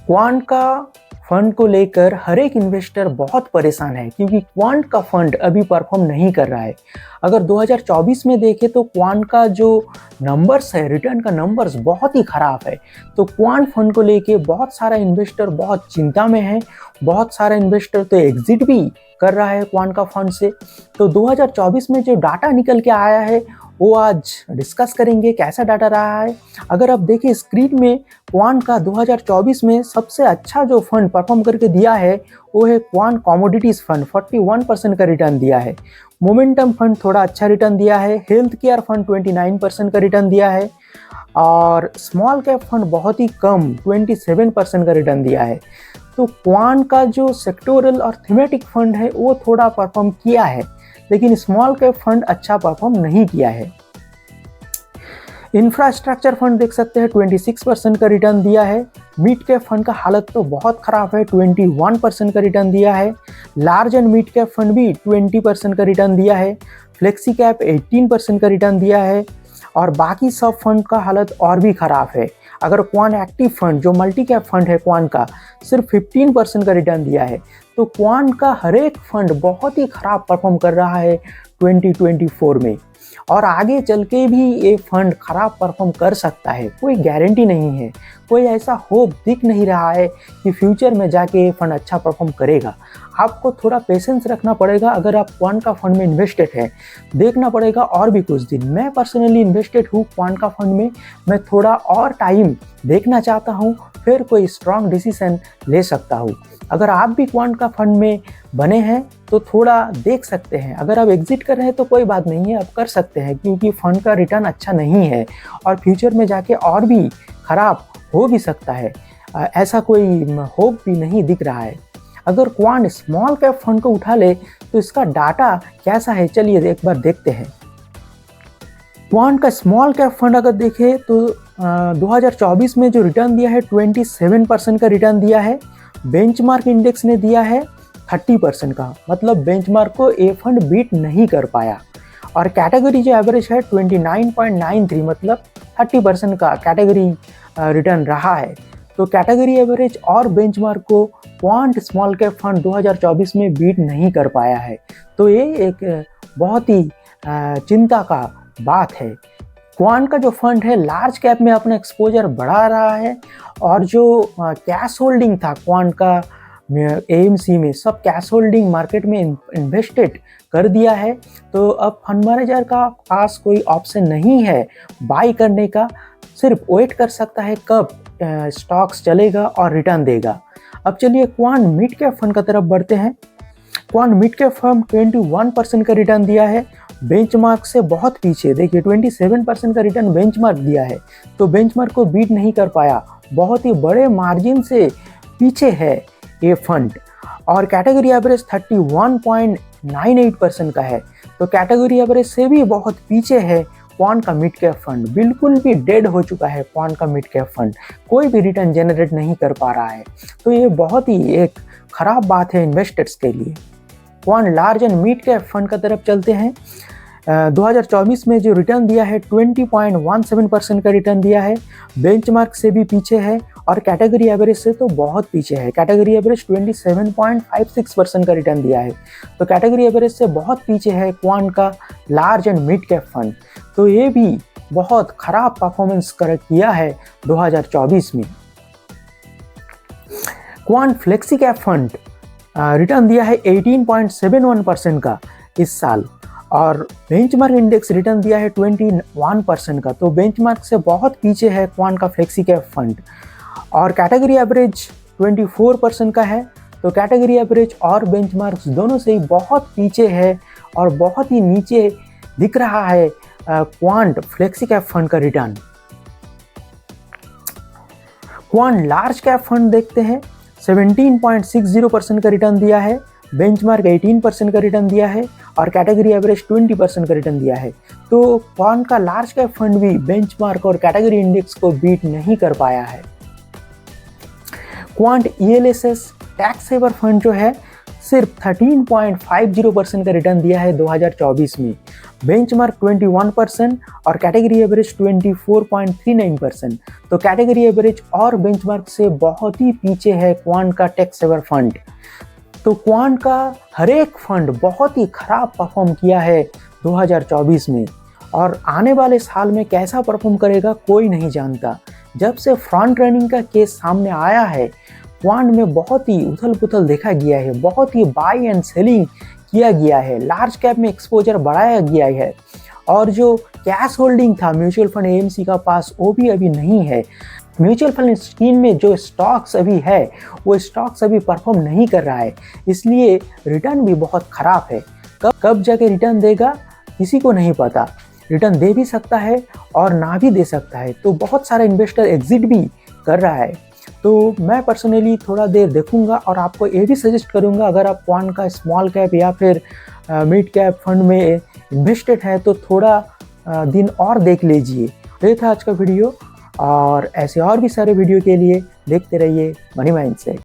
Quant का fund को लेकर हर एक इन्वेस्टर बहुत परेशान है क्योंकि क्वांट का फंड अभी परफॉर्म नहीं कर रहा है। अगर 2024 में देखें तो क्वांट का जो नंबर्स है, रिटर्न का नंबर्स बहुत ही ख़राब है। तो क्वांट फंड को लेके बहुत सारा इन्वेस्टर बहुत चिंता में है। बहुत सारा इन्वेस्टर तो एग्जिट भी कर रहा है क्वांट का फंड से। तो 2024 में जो डाटा निकल के आया है वो आज डिस्कस करेंगे कैसा डाटा रहा है। अगर आप देखिए स्क्रीन में, क्वांट का 2024 में सबसे अच्छा जो फंड परफॉर्म करके दिया है वो है क्वांट कमोडिटीज़ फंड, 41% का रिटर्न दिया है। मोमेंटम फंड थोड़ा अच्छा रिटर्न दिया है। हेल्थ केयर फंड 29% का रिटर्न दिया है और स्मॉल कैप फंड बहुत ही कम 27% का रिटर्न दिया है। तो क्वांट का जो सेक्टोरल और थीमेटिक फंड है वो थोड़ा परफॉर्म किया है, लेकिन स्मॉल कैप फंड अच्छा परफॉर्म नहीं किया है। इंफ्रास्ट्रक्चर फंड देख सकते हैं 26% का रिटर्न दिया है। मिड कैप फंड का हालत तो बहुत ख़राब है, 21% का रिटर्न दिया है। Large and mid cap fund भी 20% का रिटर्न दिया है। फ्लेक्सी कैप 18% का रिटर्न दिया है और बाकी सब फंड का हालत और भी ख़राब है। अगर क्वांट एक्टिव फंड जो मल्टी कैप फंड है क्वांट का, सिर्फ 15% का रिटर्न दिया है। तो क्वांट का हर एक फंड बहुत ही ख़राब परफॉर्म कर रहा है 2024 में और आगे चल के भी ये फंड ख़राब परफॉर्म कर सकता है। कोई गारंटी नहीं है, कोई ऐसा होप दिख नहीं रहा है कि फ्यूचर में जाके ये फंड अच्छा परफॉर्म करेगा। आपको थोड़ा पेशेंस रखना पड़ेगा। अगर आप क्वांट का फंड में इन्वेस्टेड है, देखना पड़ेगा और भी कुछ दिन। मैं पर्सनली इन्वेस्टेड हूँ क्वांट का फंड में। मैं थोड़ा और टाइम देखना चाहता हूँ, फिर कोई स्ट्रॉन्ग डिसीजन ले सकता हूँ। अगर आप भी क्वांट का फंड में बने हैं तो थोड़ा देख सकते हैं। अगर आप एग्जिट कर रहे हैं तो कोई बात नहीं है, आप कर सकते हैं क्योंकि फंड का रिटर्न अच्छा नहीं है और फ्यूचर में जाके और भी ख़राब हो भी सकता है। ऐसा कोई होप भी नहीं दिख रहा है। अगर क्वांट स्मॉल कैप फंड को उठा ले तो इसका डाटा कैसा है, चलिए एक बार देखते हैं। क्वांट का स्मॉल कैप फंड अगर देखें तो 2024 में जो रिटर्न दिया है 27% का रिटर्न दिया है। बेंचमार्क इंडेक्स ने दिया है 30% का, मतलब बेंचमार्क को ये फंड बीट नहीं कर पाया। और कैटेगरी जो एवरेज है 29.93, मतलब 30% का कैटेगरी रिटर्न रहा है। तो कैटेगरी एवरेज और बेंचमार्क को क्वांट स्मॉल कैप फंड 2024 में बीट नहीं कर पाया है। तो ये एक बहुत ही चिंता का बात है। क्वांट का जो फंड है लार्ज कैप में अपना एक्सपोजर बढ़ा रहा है और जो कैश होल्डिंग था क्वांट का एएमसी में, सब कैश होल्डिंग मार्केट में इन्वेस्टेड कर दिया है। तो अब फंड मैनेजर का पास कोई ऑप्शन नहीं है बाई करने का, सिर्फ वेट कर सकता है कब स्टॉक्स चलेगा और रिटर्न देगा। अब चलिए क्वांट मिड कैप फंड का तरफ बढ़ते हैं। क्वांट मिड कैप फंड 21% का रिटर्न दिया है, बेंचमार्क से बहुत पीछे। देखिए 27% का रिटर्न बेंचमार्क दिया है, तो बेंचमार्क को बीट नहीं कर पाया, बहुत ही बड़े मार्जिन से पीछे है ये फंड। और कैटेगरी एवरेज 31.98% का है, तो कैटेगरी एवरेज से भी बहुत पीछे है क्वांट का मिड कैप फंड। बिल्कुल भी डेड हो चुका है क्वांट का मिड कैप फंड, कोई भी रिटर्न जनरेट नहीं कर पा रहा है। तो ये बहुत ही एक ख़राब बात है इन्वेस्टर्स के लिए। Quant large and mid cap fund का तरफ चलते हैं। 2024 में जो रिटर्न दिया है 20.17% का रिटर्न दिया है, बेंचमार्क से भी पीछे है और कैटेगरी एवरेज से तो बहुत पीछे है। कैटेगरी एवरेज 27.56% का रिटर्न दिया है, तो कैटेगरी एवरेज से बहुत पीछे है क्वांट का large and mid cap fund. तो ये भी बहुत ख़राब परफॉर्मेंस किया है 2024 में। Quant flexi cap fund return दिया है 18.71% का इस साल और बेंचमार्क इंडेक्स रिटर्न दिया है 21% का, तो बेंचमार्क से बहुत पीछे है क्वांट का फ्लेक्सी कैप फंड। और कैटेगरी एवरेज 24% का है, तो कैटेगरी एवरेज और बेंचमार्क्स दोनों से ही बहुत पीछे है और बहुत ही नीचे दिख रहा है क्वांट फ्लेक्सी कैप फंड का return. Quant large cap fund देखते हैं, 17.60% का रिटर्न दिया है, बेंचमार्क 18% का रिटर्न दिया है और कैटेगरी एवरेज 20% का रिटर्न दिया है। तो क्वांट का लार्ज कैप फंड भी बेंचमार्क और कैटेगरी इंडेक्स को बीट नहीं कर पाया है। Quant ELSS tax saver fund जो है सिर्फ 13.50% का रिटर्न दिया है 2024 में। बेंचमार्क 21% और कैटेगरी एवरेज 24.39%। तो कैटेगरी एवरेज और बेंचमार्क से बहुत ही पीछे है क्वांट का टेक सेवर फंड। तो क्वांट का हर एक फंड बहुत ही खराब परफॉर्म किया है 2024 में, और आने वाले साल में कैसा परफॉर्म करेगा कोई नहीं जानता। जब से फ्रंट रनिंग का केस सामने आया है, क्वांट में बहुत ही उथल पुथल देखा गया है, बहुत ही बाई एंड सेलिंग किया गया है, लार्ज कैप में एक्सपोजर बढ़ाया गया है, और जो कैश होल्डिंग था म्यूचुअल फंड एएमसी का पास वो भी अभी नहीं है। म्यूचुअल फंड स्कीम में जो स्टॉक्स अभी है वो स्टॉक्स अभी परफॉर्म नहीं कर रहा है, इसलिए रिटर्न भी बहुत ख़राब है। कब जाके रिटर्न देगा किसी को नहीं पता। रिटर्न दे भी सकता है और ना भी दे सकता है, तो बहुत सारे इन्वेस्टर एग्जिट भी कर रहा है। तो मैं पर्सनली थोड़ा देर देखूंगा और आपको ये भी सजेस्ट करूंगा, अगर आप क्वांट का स्मॉल कैप या फिर मिड कैप फंड में इन्वेस्टेड है तो थोड़ा दिन और देख लीजिए। ये था आज का वीडियो, और ऐसे और भी सारे वीडियो के लिए देखते रहिए मनी माइंडसेट।